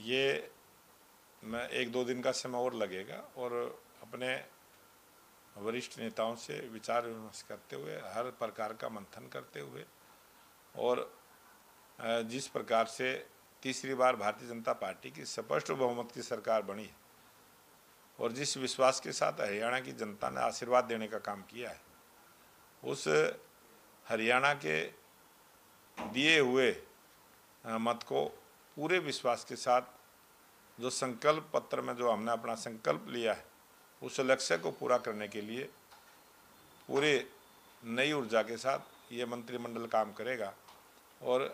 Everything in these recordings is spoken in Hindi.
ये मैं 1-2 दिन का समय और लगेगा और अपने वरिष्ठ नेताओं से विचार विमर्श करते हुए, हर प्रकार का मंथन करते हुए और जिस प्रकार से तीसरी बार भारतीय जनता पार्टी की स्पष्ट बहुमत की सरकार बनी है और जिस विश्वास के साथ हरियाणा की जनता ने आशीर्वाद देने का काम किया है, उस हरियाणा के दिए हुए मत को पूरे विश्वास के साथ जो संकल्प पत्र में जो हमने अपना संकल्प लिया है, उस लक्ष्य को पूरा करने के लिए पूरे नई ऊर्जा के साथ ये मंत्रिमंडल काम करेगा और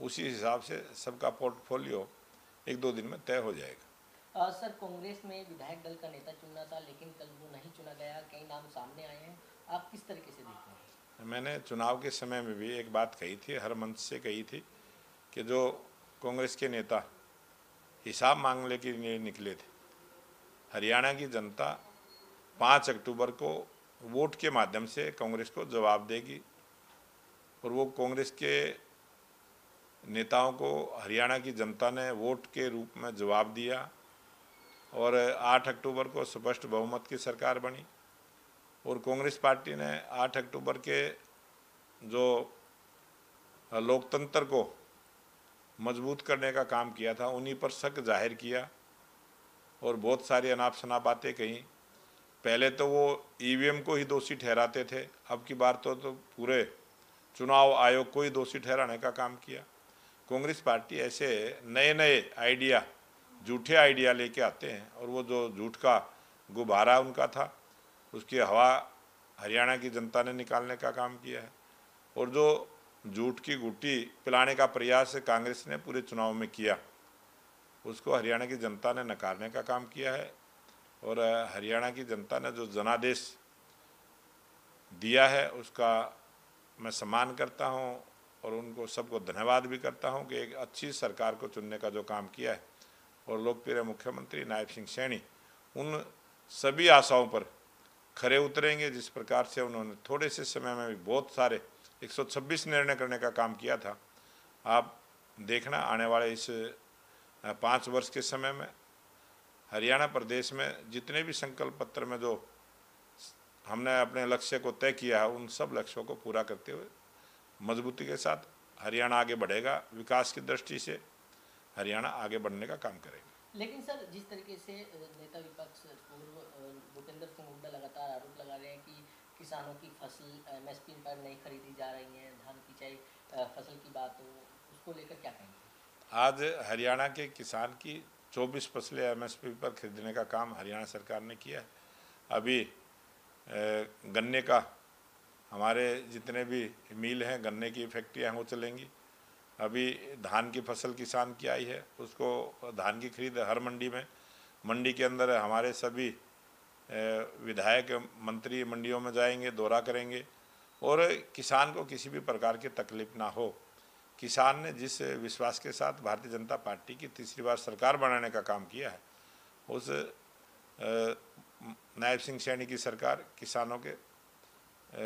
उसी हिसाब से सबका पोर्टफोलियो 1-2 दिन में तय हो जाएगा। सर, कांग्रेस में विधायक दल का नेता चुनना था, लेकिन कल वो नहीं चुना गया। कई नाम सामने आए हैं, आप किस तरीके से देखते हैं? मैंने चुनाव के समय में भी एक बात कही थी, हर मंच से कही थी कि जो कांग्रेस के नेता हिसाब मांगने के लिए निकले थे, हरियाणा की जनता 5 अक्टूबर को वोट के माध्यम से कांग्रेस को जवाब देगी और वो कांग्रेस के नेताओं को हरियाणा की जनता ने वोट के रूप में जवाब दिया और 8 अक्टूबर को स्पष्ट बहुमत की सरकार बनी और कांग्रेस पार्टी ने 8 अक्टूबर के जो लोकतंत्र को मजबूत करने का काम किया था, उन्हीं पर शक जाहिर किया और बहुत सारी अनाप शनाप बातें कहीं। पहले तो वो ईवीएम को ही दोषी ठहराते थे, अब की बार तो पूरे चुनाव आयोग को ही दोषी ठहराने का काम किया। कांग्रेस पार्टी ऐसे नए नए आइडिया, झूठे आइडिया लेके आते हैं और वो जो झूठ का गुब्बारा उनका था, उसकी हवा हरियाणा की जनता ने निकालने का काम किया है और जो झूठ की गुट्टी पिलाने का प्रयास कांग्रेस ने पूरे चुनाव में किया, उसको हरियाणा की जनता ने नकारने का काम किया है और हरियाणा की जनता ने जो जनादेश दिया है उसका मैं सम्मान करता हूं और उनको सबको धन्यवाद भी करता हूं कि एक अच्छी सरकार को चुनने का जो काम किया है और लोकप्रिय मुख्यमंत्री नायब सिंह सैनी उन सभी आशाओं पर खरे उतरेंगे जिस प्रकार से उन्होंने थोड़े से समय में भी बहुत सारे 126 निर्णय करने का काम किया था। आप देखना आने वाले इस 5 वर्ष के समय में हरियाणा प्रदेश में जितने भी संकल्प पत्र में जो हमने अपने लक्ष्य को तय किया है, उन सब लक्ष्यों को पूरा करते हुए मजबूती के साथ हरियाणा आगे बढ़ेगा। विकास की दृष्टि से हरियाणा आगे बढ़ने का काम करेगा। लेकिन सर, जिस तरीके से नेता विपक्ष पूर्व भूपेंद्र सिंह हुड्डा लगातार आरोप लगा रहे हैं कि किसानों की फसल एमएसपी पर नहीं खरीदी जा रही है, धान की चाहे फसल की बात हो, उसको लेकर क्या कहेंगे? आज हरियाणा के किसान की 24 फसलें एमएसपी पर खरीदने का काम हरियाणा सरकार ने किया है। अभी गन्ने का हमारे जितने भी मिल हैं, गन्ने की फैक्ट्रियाँ वो चलेंगी। अभी धान की फसल किसान की आई है, उसको धान की खरीद हर मंडी के अंदर हमारे सभी विधायक मंत्री मंडियों में जाएंगे, दौरा करेंगे और किसान को किसी भी प्रकार की तकलीफ ना हो। किसान ने जिस विश्वास के साथ भारतीय जनता पार्टी की तीसरी बार सरकार बनाने का काम किया है, उस नायब सिंह सैनी की सरकार किसानों के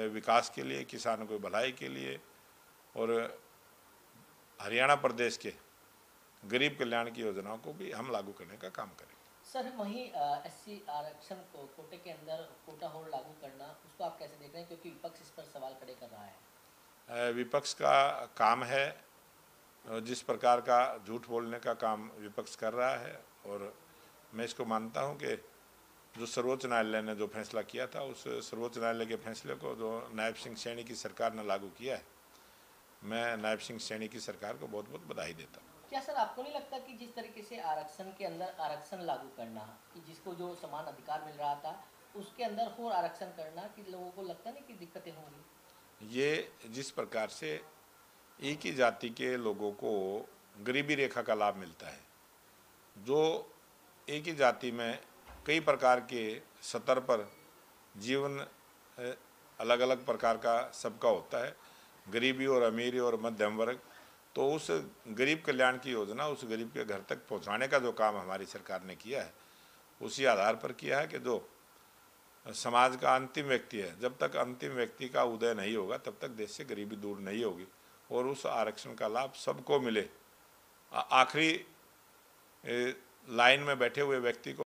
विकास के लिए, किसानों की भलाई के लिए और हरियाणा प्रदेश के गरीब कल्याण की योजनाओं को भी हम लागू करने का काम करेंगे। सर, वहीं एससी आरक्षण को कोटे के अंदर कोटा होल्ड लागू करना, उसको आप कैसे देख रहे हैं, क्योंकि विपक्ष इस पर सवाल खड़े कर रहा है? विपक्ष का काम है जिस प्रकार का झूठ बोलने का काम विपक्ष कर रहा है और मैं इसको मानता हूं कि जो सर्वोच्च न्यायालय ने जो फैसला किया था, उस सर्वोच्च न्यायालय के फैसले को जो नायब सिंह सैनी की सरकार ने लागू किया है, मैं नायब सिंह सैनी की सरकार को बहुत बहुत बधाई देता हूँ। क्या सर, आपको नहीं लगता कि जिस तरीके से आरक्षण के अंदर आरक्षण लागू करना, कि जिसको जो समान अधिकार मिल रहा था उसके अंदर और आरक्षण करना, कि लोगों को लगता नहीं कि दिक्कतें होंगी? ये जिस प्रकार से एक ही जाति के लोगों को गरीबी रेखा का लाभ मिलता है, जो एक ही जाति में कई प्रकार के स्तर पर जीवन अलग अलग प्रकार का सबका होता है, गरीबी और अमीरी और मध्यम वर्ग, तो उस गरीब कल्याण की योजना उस गरीब के घर तक पहुंचाने का जो काम हमारी सरकार ने किया है, उसी आधार पर किया है कि जो समाज का अंतिम व्यक्ति है, जब तक अंतिम व्यक्ति का उदय नहीं होगा तब तक देश से गरीबी दूर नहीं होगी और उस आरक्षण का लाभ सबको मिले। आखिरी लाइन में बैठे हुए व्यक्ति को